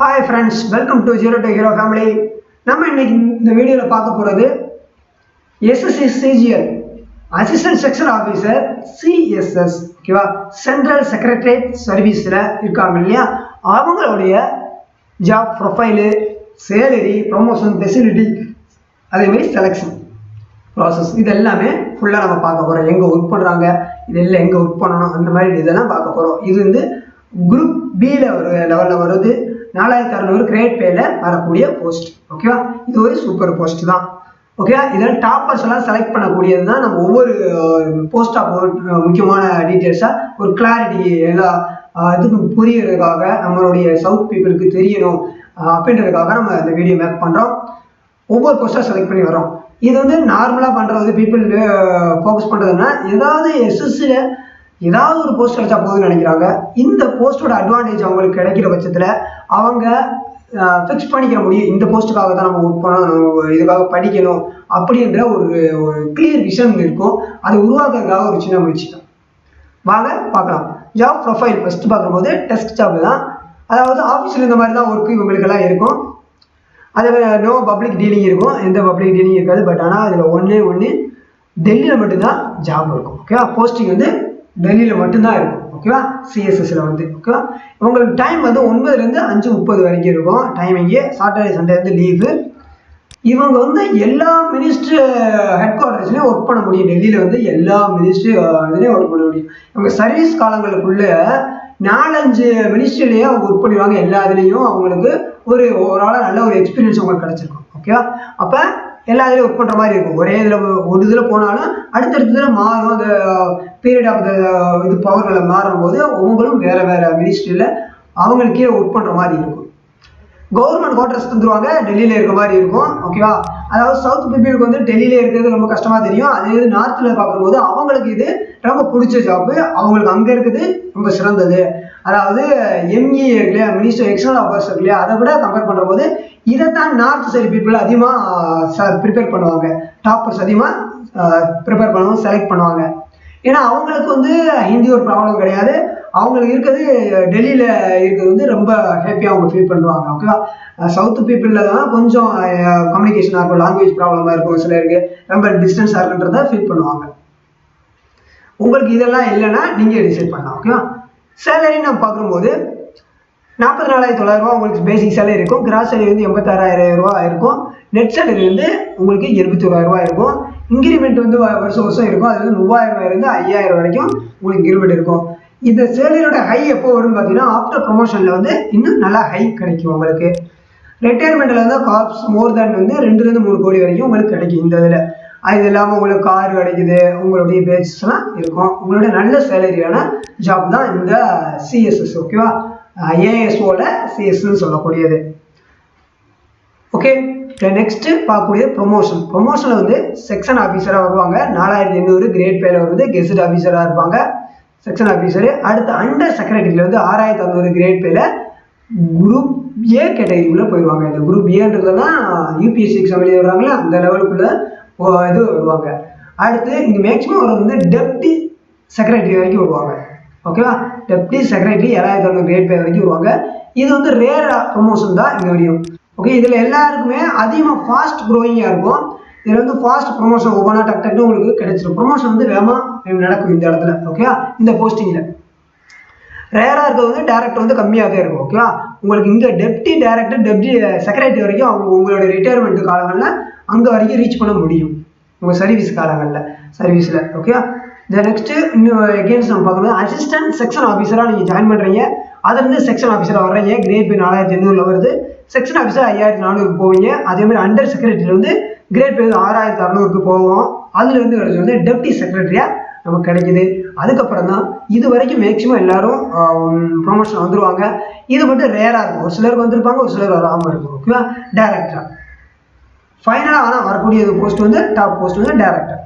Hi friends, welcome to Zero to Hero family. நம்ம இன்னைக்கு இந்த வீடியோல பார்க்க போறது SSC CGL assistant section officer CSS ஓகேவா சென்ட்ரல் செக்ரட்டரியேட் சர்வீஸ்ல இருக்காங்க இல்லையா அவங்களுடைய job profile salary promotion facility அதே மாதிரி செலெக்ஷன் ப்ராசஸ் இது எல்லாமே ஃபுல்லாக நம்ம பார்க்க போகிறோம். எங்கே ஒர்க் பண்ணுறாங்க இதெல்லாம் எங்கே ஒர்க் பண்ணணும் அந்த மாதிரி இதெல்லாம் பார்க்க போகிறோம். இது வந்து குரூப் பியில் ஒரு லெவலில் வருது. 4600 கிரேட் பேல வரக்கூடிய போஸ்ட் ஓகேவா. இது ஒரு சூப்பர் போஸ்ட் தான் ஓகேவா. இதில் டாப்பர்ஸ் எல்லாம் செலக்ட் பண்ணக்கூடியது தான். நம்ம ஒவ்வொரு போஸ்ட் முக்கியமான டீட்டெயில்ஸாக ஒரு கிளாரிட்டி எல்லா இதுக்கு புரியறதுக்காக நம்மளுடைய சவுத் பீப்புளுக்கு தெரியணும் அப்படின்றதுக்காக நம்ம இந்த வீடியோ மேக் பண்ணுறோம். ஒவ்வொரு போஸ்ட்டாக செலக்ட் பண்ணி வரோம். இது வந்து நார்மலாக பண்ணுறது பீப்புள் ஃபோக்கஸ் பண்ணுறதுன்னா ஏதாவது எஸ்எஸ்சியில் ஏதாவது ஒரு போஸ்ட் கிடைச்சா போதுன்னு நினைக்கிறாங்க. இந்த போஸ்ட்டோட அட்வான்டேஜ் அவங்களுக்கு கிடைக்கிற பட்சத்தில் அவங்க ஃபிக்ஸ் பண்ணிக்க முடியும். இந்த போஸ்ட்டுக்காக தான் நம்ம ஒர்க் பண்ணணும், இதுக்காக படிக்கணும் அப்படின்ற ஒரு கிளியர் விஷன் இருக்கும். அதை உருவாக்குறதுக்காக ஒரு சின்ன முயற்சி தான். வாங்க பார்க்கலாம். ஜாப் ப்ரொஃபைல் ஃபஸ்ட்டு பார்க்கும்போது டெஸ்க் ஜாப் தான். அதாவது ஆஃபீஸில் இந்த மாதிரி தான் ஒர்க்கு இவங்களுக்கெல்லாம் இருக்கும். அதே மாதிரி நோ பப்ளிக் டீலிங் இருக்கும், எந்த பப்ளிக் டீலிங் இருக்காது. பட் ஆனால் அதில் ஒன்று டெல்லியில் மட்டும்தான் ஜாப் இருக்கும் ஓகேவா. போஸ்டிங் வந்து டெல்லியில் மட்டும்தான் இருக்கும் ஓகேவா. சிஎஸ்எஸ்ல வந்து ஓகேவா. உங்களுக்கு டைம் வந்து 9லேருந்து 5:30 வரைக்கும் இருக்கும் டைமிங்கு. சாட்டர்டே சண்டே வந்து லீவு. இவங்க வந்து எல்லா மினிஸ்ட்ரி ஹெட் குவார்டர்ஸ்லையும் ஒர்க் பண்ண முடியும். டெல்லியில் வந்து எல்லா மினிஸ்ட்ரி இதுலேயும் ஒர்க் பண்ண முடியும். இவங்க சர்வீஸ் காலங்களுக்குள்ள 4-5 மினிஸ்ட்ரிலேயே அவங்க ஒர்க் பண்ணிடுவாங்க. எல்லா இதுலேயும் அவங்களுக்கு ஓவராலாக நல்ல ஒரு எக்ஸ்பீரியன்ஸ் அவங்களுக்கு கிடச்சிருக்கும் ஓகேவா. அப்போ எல்லா இதுலையும் ஒர்க் பண்ணுற மாதிரி இருக்கும். ஒரே இதில் ஒரு இதில் போனாலும் அடுத்தடுத்த இதில் மாறும். அந்த பீரியட் ஆஃப் த இது பவர்களை மாறும்போது அவங்களும் வேறு வேறு மினிஸ்ட்ரியில் அவங்களுக்கே ஒர்க் பண்ணுற மாதிரி இருக்கும். கவர்மெண்ட் குவார்டர்ஸ் தந்துருவாங்க, டெல்லியில் இருக்க மாதிரி இருக்கும் ஓகேவா. அதாவது சவுத் பீப்புளுக்கு வந்து டெல்லியில் இருக்கிறது ரொம்ப கஷ்டமாக தெரியும். அதே இது நார்த்தில் பார்க்கும்போது அவங்களுக்கு இது ரொம்ப பிடிச்ச ஜாப்பு. அவங்களுக்கு அங்கே இருக்குது ரொம்ப சிறந்தது. அதாவது எம்இ இருக்குல்லையா, மினிஸ்டர் எக்ஸ்டர்னல் அஃபேர்ஸ் இருக்கு இல்லையா, அதை விட கம்பேர் பண்ணுற போது இதைத்தான் நார்த் சைடு பீப்புள் அதிகமாக ப்ரிப்பேர் பண்ணுவாங்க. டாப்பர்ஸ் அதிகமாக ப்ரிப்பேர் பண்ணுவாங்க, செலக்ட் பண்ணுவாங்க. ஏன்னா அவங்களுக்கு வந்து ஹிந்தி ஒரு ப்ராப்ளம் கிடையாது. அவங்களுக்கு இருக்கிறது டெல்லியில் இருக்கிறது வந்து ரொம்ப ஹாப்பியாக அவங்க ஃபீல் பண்ணுவாங்க ஓகேவா. சவுத் பீப்புளில் தான் கொஞ்சம் கம்யூனிகேஷனாக இருக்கும், லாங்குவேஜ் ப்ராப்ளமாக இருக்கும், சிலருக்கு ரொம்ப டிஸ்டன்ஸாக இருக்குன்றத ஃபீல் பண்ணுவாங்க. உங்களுக்கு இதெல்லாம் இல்லைன்னா நீங்கள் டிசைட் பண்ணலாம் ஓகேவா. சேலரி நம்ம பார்க்கும்போது 44,900 உங்களுக்கு பேசிக் சேலரி இருக்கும். கிராஸ் சேலரி வந்து 86,000 இருக்கும். நெட் சேலரி வந்து உங்களுக்கு 71,000 இருக்கும். இன்க்ரிமெண்ட் வந்து வருஷம் இருக்கும். அது வந்து 3,000 5,000 வரைக்கும் உங்களுக்கு இன்க்ரிமெண்ட் இருக்கும். இந்த சேலரியோட ஹை எப்போ வரும்னு பார்த்தீங்கன்னா ஆஃப்டர் ப்ரொமோஷனில் வந்து இன்னும் நல்லா ஹை கிடைக்கும் உங்களுக்கு. ரிட்டையர்மெண்ட்டில் வந்து காப்ஸ் மோர் தேன் வந்து 2-3 கோடி வரைக்கும் உங்களுக்கு கிடைக்கும் இந்த இதில். அது இல்லாமல் உங்களுக்கு கார் கிடைக்குது, உங்களுடைய பேஜஸ்லாம் இருக்கும். உங்களுடைய நல்ல சேலரியான ஜாப் தான் இந்த சிஎஸ்எஸ் ஓகேவா. ASOல சிஎஸ்ன்னு சொல்லக்கூடியது ஓகே. நெக்ஸ்ட்டு பார்க்கக்கூடிய ப்ரொமோஷனில் வந்து செக்ஷன் ஆஃபீஸராக வருவாங்க. 4800 கிரேட் பேல வருது. கெசட் ஆஃபீஸராக இருப்பாங்க செக்ஷன் ஆஃபீஸரு. அடுத்து அண்டர் செக்ரட்டரியில் வந்து 6600 கிரேட் பேல குரூப் ஏ கேட்டகரிக்குள்ளே போயிடுவாங்க. இந்த குரூப் ஏன்றதுலாம் யூபிஎஸ்சி எக்ஸாம் எழுதி வர்றாங்களே அந்த லெவலுக்குள்ளே இது வருவாங்க. அடுத்து இங்கே மேக்ஸிமம் அவர் வந்து டெப்டி செக்ரட்டரி வரைக்கும் வருவாங்க ஓகேவா. டெப்டி செக்ரட்டரி 7600 கிரேட் பே வரைக்கும் வருவாங்க. இது வந்து ரேர் ப்ரொமோஷன் தான் இங்கே வரையும் ஓகே. இதில் எல்லாருக்குமே அதிகமாக ஃபாஸ்ட் க்ரோயிங்காக இருக்கும். இதில் வந்து ஃபாஸ்ட் ப்ரொமோஷன் ஒவ்வொன்றா டக்கு உங்களுக்கு கிடைச்சிடும். ப்ரொமோஷன் வந்து வேகமாக நடக்கும் இந்த இடத்துல ஓகேவா. இந்த போஸ்டிங்கில் ரேராக இருக்கிறது வந்து டேரக்டர் வந்து கம்மியாக தான் இருக்கும் ஓகேவா. உங்களுக்கு இங்கே டெப்டி டேரக்டர் டெப்டி செக்ரட்டரி வரைக்கும் உங்களோட ரிட்டையர்மெண்ட் காலங்களில் அங்கே வரைக்கும் ரீச் பண்ண முடியும் உங்கள் சர்வீஸ் காலங்களில் சர்வீஸில் ஓகேவா. இந்த நெக்ஸ்ட்டு இன்னும் எகெயின்ஸ்ட் நம்ம பார்க்கணும். அசிஸ்டன்ட் செக்ஷன் ஆஃபீஸராக நீங்கள் ஜாயின் பண்ணுறீங்க. அதுலேருந்து செக்ஷன் ஆஃபீஸராக வர்றீங்க. கிரேட் பே 4800 வருது. செக்ஷன் ஆஃபீஸர் 5400 போவீங்க. அதேமாதிரி அண்டர் செக்ரட்டரியில் வந்து கிரேட் பே 6600 போவோம். அதுலேருந்து கிடைச்சது வந்து டெப்டி செக்ரட்டரியாக நமக்கு கிடைக்குது. அதுக்கப்புறம் தான் இது வரைக்கும் மேக்ஸிமம் எல்லாரும் ப்ரொமோஷன் வந்துடுவாங்க. இது மட்டும் ரேராக இருக்கும். ஒரு சிலருக்கு வந்திருப்பாங்க, ஒரு சிலர் வராமல் இருக்கும் ஓகேவா. டேரக்டராக ஃபைனலாக ஆனால் வரக்கூடிய போஸ்ட் வந்து டாப் போஸ்ட் வந்து டேரக்டர்.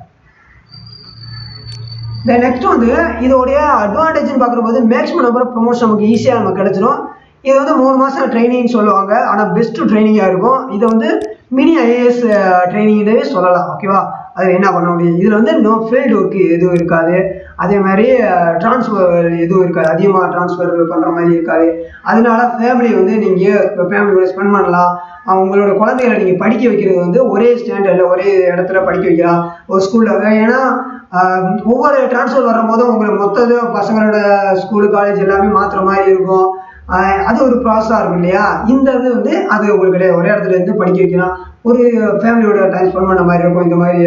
நெக்ஸ்ட் வந்து இதோடைய அட்வான்டேஜ்னு பார்க்கும்போது மேக்ஸிமம் நம்பர் ஆஃப் ப்ரொமோஷன் நமக்கு ஈஸியாக நமக்கு கிடைச்சிடும். இது வந்து 3 மாதம் ட்ரைனிங்னு சொல்லுவாங்க. ஆனால் பெஸ்ட்டு ட்ரைனிங்காக இருக்கும். இதை வந்து மினி ஐஏஎஸ் ட்ரைனிங்னே சொல்லலாம் ஓகேவா. அதில் என்ன பண்ண முடியும். இதில் வந்து நோ ஃபீல்டு ஒர்க்கு எதுவும் இருக்காது. அதே மாதிரி ட்ரான்ஸ்ஃபர் எதுவும் இருக்காது, அதிகமாக ட்ரான்ஸ்ஃபர் பண்ணுற மாதிரி இருக்காது. அதனால ஃபேமிலி வந்து நீங்கள் இப்போ ஃபேமிலியோட ஸ்பெண்ட் பண்ணலாம். உங்களோட குழந்தைகளை நீங்கள் படிக்க வைக்கிறது வந்து ஒரே ஸ்டாண்டர்டில் ஒரே இடத்துல படிக்க வைக்கலாம் ஒரு ஸ்கூலில். ஏன்னா ஒவ்வொரு ட்ரான்ஸ்ஃபர் வரும்போதும் உங்களுக்கு மொத்தது பசங்களோட ஸ்கூலு காலேஜ் எல்லாமே மாற்றுற மாதிரி இருக்கும். அது ஒரு ப்ராசஸாக இருக்கும் இல்லையா. இந்த இது வந்து அது உங்களுக்கு கிடையாது, ஒரே இடத்துல இருந்து படிக்க வைக்கலாம், ஒரு ஃபேமிலியோட டைம் ஸ்பெண்ட் பண்ண மாதிரி இருக்கும். இந்த மாதிரி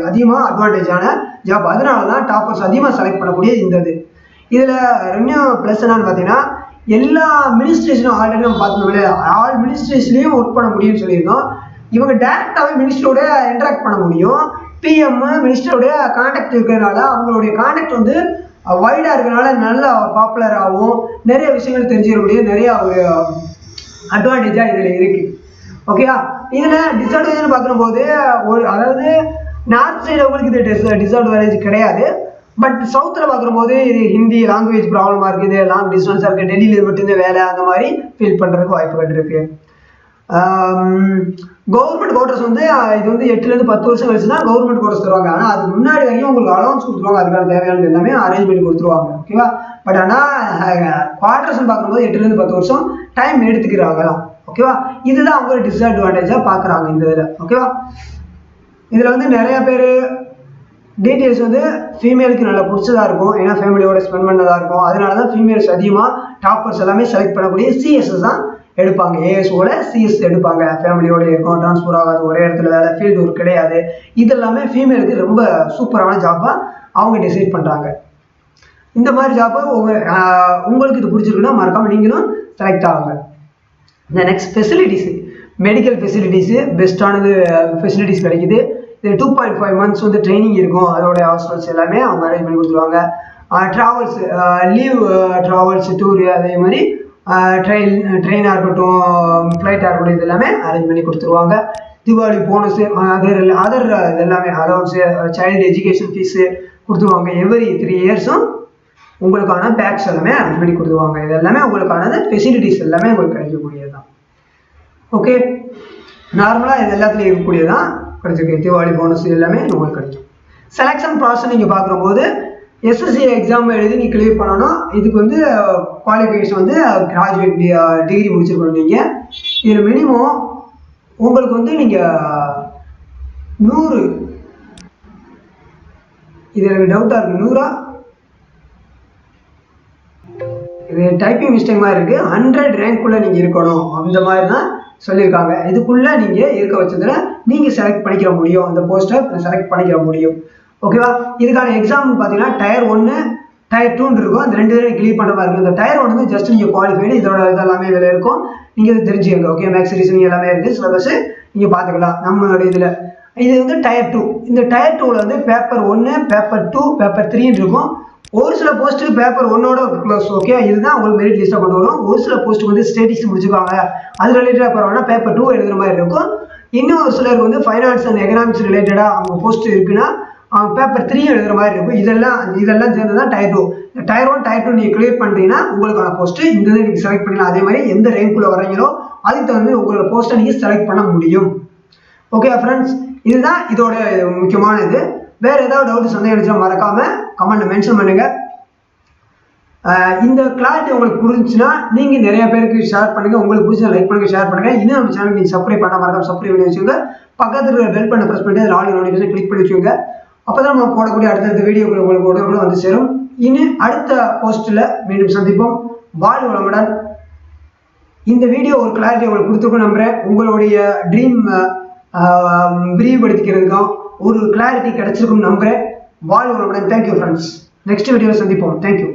அதிகமாக அட்வான்டேஜான ஜாப். அதனால தான் டாப்பர்ஸ் அதிகமாக செலக்ட் பண்ணக்கூடிய இந்த இது. இதில் இன்னும் ப்ளஸ் என்னன்னு பார்த்தீங்கன்னா, எல்லா மினிஸ்ட்ரேஷனும் ஆல்ரெடி நம்ம பார்த்தோம்ல, ஆல் மினிஸ்ட்ரேஷன்லையும் ஒர்க் பண்ண முடியும்னு சொல்லியிருந்தோம். இவங்க டேரெக்டாகவே மினிஸ்டரோட இன்ட்ராக்ட் பண்ண முடியும். பிஎம் மினிஸ்டருடைய கான்டாக்ட் இருக்கிறதுனால அவங்களுடைய கான்டாக்ட் வந்து வைடாக இருக்கிறனால நல்லா பாப்புலர் ஆகும், நிறைய விஷயங்கள் தெரிஞ்சுக்க முடியும், நிறையா ஒரு அட்வான்டேஜாக இதில் இருக்குது. ஓகேவா. இதில் டிஸ்அட்வான்டேஜ்னு பார்க்கும்போது அதாவது நார்த் சைடு உங்களுக்கு இது டிஸ்அட்வான்டேஜ் கிடையாது. பட் சவுத்தில் பார்க்கும்போது இது ஹிந்தி லாங்குவேஜ் ப்ராப்ளமாக இருக்குது, லாங் டிஸ்டன்ஸாக இருக்குது, டெல்லியில் மட்டும்தான் வேலை, அந்த மாதிரி ஃபீல் பண்ணுறதுக்கு வாய்ப்புகள் இருக்குது. கவர்மெண்ட் குவார்டர்ஸ் வந்து இது வந்து 8லேருந்து 10 வருஷம் கழிச்சு தான் கவர்மெண்ட் குவார்டர்ஸ் தருவாங்க. ஆனால் அதுக்கு முன்னாடி வரைக்கும் உங்களுக்கு அலௌன்ஸ் கொடுத்துருவாங்க, அதுக்கான தேவையானது எல்லாமே அரேஞ்ச் பண்ணி கொடுத்துருவாங்க. ஓகேவா. பட் ஆனால் குவார்டர்ஸ்ன்னு பார்க்கும்போது 8லேருந்து 10 வருஷம் டைம் எடுத்துக்கிறாங்களாம். ஓகேவா. இதுதான் அவங்க டிஸ்அட்வான்டேஜாக பார்க்குறாங்க இந்த இதில். ஓகேவா. இதில் வந்து நிறைய பேர் டீட்டெயில்ஸ் வந்து ஃபீமேலுக்கு நல்லா பிடிச்சதாக இருக்கும், ஏன்னா ஃபேமிலியோட ஸ்பெண்ட் பண்ணதாக இருக்கும். அதனால தான் ஃபீமேல்ஸ் அதிகமாக டாப்பர்ஸ் எல்லாமே செலக்ட் பண்ணக்கூடிய சிஎஸ்எஸ் தான் எடுப்பாங்க. ஏஎஸ்ஓட சிஎஸ் எடுப்பாங்க. ஃபேமிலியோட இருக்கும், ட்ரான்ஸ்ஃபர் ஆகாது, ஒரே இடத்துல வேலை, ஃபீல்டு ஒர்க் கிடையாது. இது எல்லாமே ஃபீமேலுக்கு ரொம்ப சூப்பரான ஜாப்பாக அவங்க டிசைட் பண்ணுறாங்க. இந்த மாதிரி ஜாப்பை உங்களுக்கு இது பிடிச்சிருக்குன்னா மறக்காமல் நீங்களும் செலக்ட் ஆகுங்க. இந்த நெக்ஸ்ட் ஃபெசிலிட்டிஸு, மெடிக்கல் ஃபெசிலிட்டிஸு பெஸ்ட்டானது ஃபெசிலிட்டிஸ் கிடைக்குது. இது 2.5 months வந்து ட்ரைனிங் இருக்கும், அதோட ஹாஸ்டல்ஸ் எல்லாமே அவங்க அரேஞ்ச் பண்ணி கொடுத்துருவாங்க. ட்ராவல்ஸ், லீவ் ட்ராவல்ஸ், டூரு, அதே மாதிரி ட்ரெயினாக இருக்கட்டும், ஃப்ளைட்டாக இருக்கட்டும், இது எல்லாமே அரேஞ்ச் பண்ணி கொடுத்துருவாங்க. தீபாவளி போனஸு, அதர் இது எல்லாமே அலவன்ஸு, சைல்டு எஜுகேஷன் ஃபீஸு கொடுத்துருவாங்க. எவ்ரி 3 yearsம் உங்களுக்கான பேக்ஸ் எல்லாமே அரேஞ்ச் பண்ணி கொடுத்துருவாங்க. இது எல்லாமே உங்களுக்கானது ஃபெசிலிட்டிஸ் எல்லாமே உங்களுக்கு கிடைக்கக்கூடியது தான். ஓகே. நார்மலாக இது எல்லாத்துலேயும் இருக்கக்கூடியது தான் கிடைச்சிருக்கு. தீபாவளி போனஸ் எல்லாமே உங்களுக்கு கிடைக்கும். செலெக்ஷன் ப்ராசஸ் நீங்கள் பார்க்கும்போது எஸ்எஸ்சி எக்ஸாம் எழுதி நீங்கள் கிளியர் பண்ணணும். இதுக்கு வந்து குவாலிஃபிகேஷன் வந்து கிராஜுவேட் டிகிரி முடிச்சிருக்கணும் நீங்கள். இதில் மினிமம் உங்களுக்கு வந்து நீங்கள் 100, இது எனக்கு டவுட்டாக இருக்குது, 100 இது டைப்பிங் மிஸ்டேக் மாதிரி இருக்குது. 100 ரேங்க்குள்ளே நீங்கள் இருக்கணும், அந்த மாதிரி தான் சொல்லியிருக்காங்க. இதுக்குள்ளே நீங்கள் இருக்க வச்சதில் நீங்கள் செலக்ட் பண்ணிக்கிற முடியும், அந்த போஸ்ட்டை செலக்ட் பண்ணிக்கிற முடியும். ஓகேவா. இதுக்கான எக்ஸாம் பார்த்தீங்கன்னா டயர் 1 டயர் 2 இருக்கும். அந்த 2 இதில் கிளியர் பண்ணுற மாதிரி இருக்கும். இந்த டயர் 1 வந்து ஜஸ்ட் நீங்கள் குவாலிஃபைடு, இதோட இதெல்லாமே இதில் இருக்கும், நீங்கள் இது தெரிஞ்சுக்கங்க. ஓகே. மேக்ஸ் ரீசனிங் எல்லாமே இருக்குது, சிலபஸ் நீங்கள் பார்த்துக்கலாம் நம்மளோட இதில். இது வந்து டயர் 2. இந்த டயர் 2வில் வந்து பேப்பர் 1, பேப்பர் 2, பேப்பர் 3 இருக்கும். ஒரு சில போஸ்ட்டுக்கு பேப்பர் 1ஓட க்ளோஸ். ஓகே. இதுதான் உங்களுக்கு மெரிட் லிஸ்ட்டாக கொண்டு வரும். ஒரு சில போஸ்ட்டுக்கு வந்து ஸ்டேட்டிக்ஸ் முடிச்சுக்காங்க, அது ரிலேட்டடாக போகிறோம்னா பேப்பர் 2 எழுதுகிற மாதிரி இருக்கும். இன்னும் ஒரு சிலருக்கு வந்து ஃபைனான்ஸ் அண்ட் எக்கனாமிக்ஸ் ரிலேட்டடாக அவங்க போஸ்ட் இருக்குன்னா அவங்க பேப்பர் 3 எழுதுகிற மாதிரி இருக்கும். இதெல்லாம் சேர்ந்து தான் டயர் 2. டயர் 1 டயர் 2 நீங்கள் கிளியர் பண்ணிட்டீங்கன்னா உங்களுக்கான போஸ்ட்டு இந்த இதை நீங்கள் செலக்ட் பண்ணிக்கலாம். அதே மாதிரி எந்த ரேங்க்குள்ளே வரீங்களோ அதுக்கு தகுந்த உங்களோட போஸ்ட்டை நீங்கள் செலக்ட் பண்ண முடியும். ஓகே ஃப்ரெண்ட்ஸ், இதுதான் இதோட முக்கியமான இது. வேறு ஏதாவது டவுட் சந்தேகம் இருந்துச்சுன்னா மறக்காமல் கமெண்ட்டில் மென்ஷன் பண்ணுங்கள். இந்த கிளாரிட்டி உங்களுக்கு புரிஞ்சுச்சுன்னா நீங்கள் நிறைய பேருக்கு ஷேர் பண்ணுங்கள். உங்களுக்கு பிடிச்ச லைக் பண்ணுங்கள், ஷேர் பண்ணுங்கள். இன்னும் நம்ம சேனலுக்கு நீங்கள் சப்ஸ்கிரைப் பண்ண மறக்காம சப்ஸ்கிரைப் பண்ணி வச்சுக்கோங்க. பக்கத்தில் இருக்கிற பெல் பண்ண ப்ரெஸ் பண்ணிட்டு அதில் ஆல் நோட்டிஃபிகேஷன் கிளிக் பண்ணி வச்சுக்கோங்க. அப்போ தான் நம்ம போடக்கூடிய அடுத்தடுத்த வீடியோக்கள் உங்களுக்கு உடனே வந்து சேரும். இன்னும் அடுத்த போஸ்ட்டில் மீண்டும் சந்திப்போம். வாழ்க வளமுடன். இந்த வீடியோ ஒரு கிளாரிட்டி உங்களுக்கு கொடுத்துருக்கோம் நம்புகிறேன். உங்களுடைய ட்ரீம் விரிவுபடுத்திக்கிறதுக்கும் ஒரு கிளாரிட்டி கிடைச்சிருக்கும் நம்புகிறேன். வாழ்க வளமுடன். Thank you friends. நெக்ஸ்ட் வீடியோவில் சந்திப்போம். தேங்க்யூ.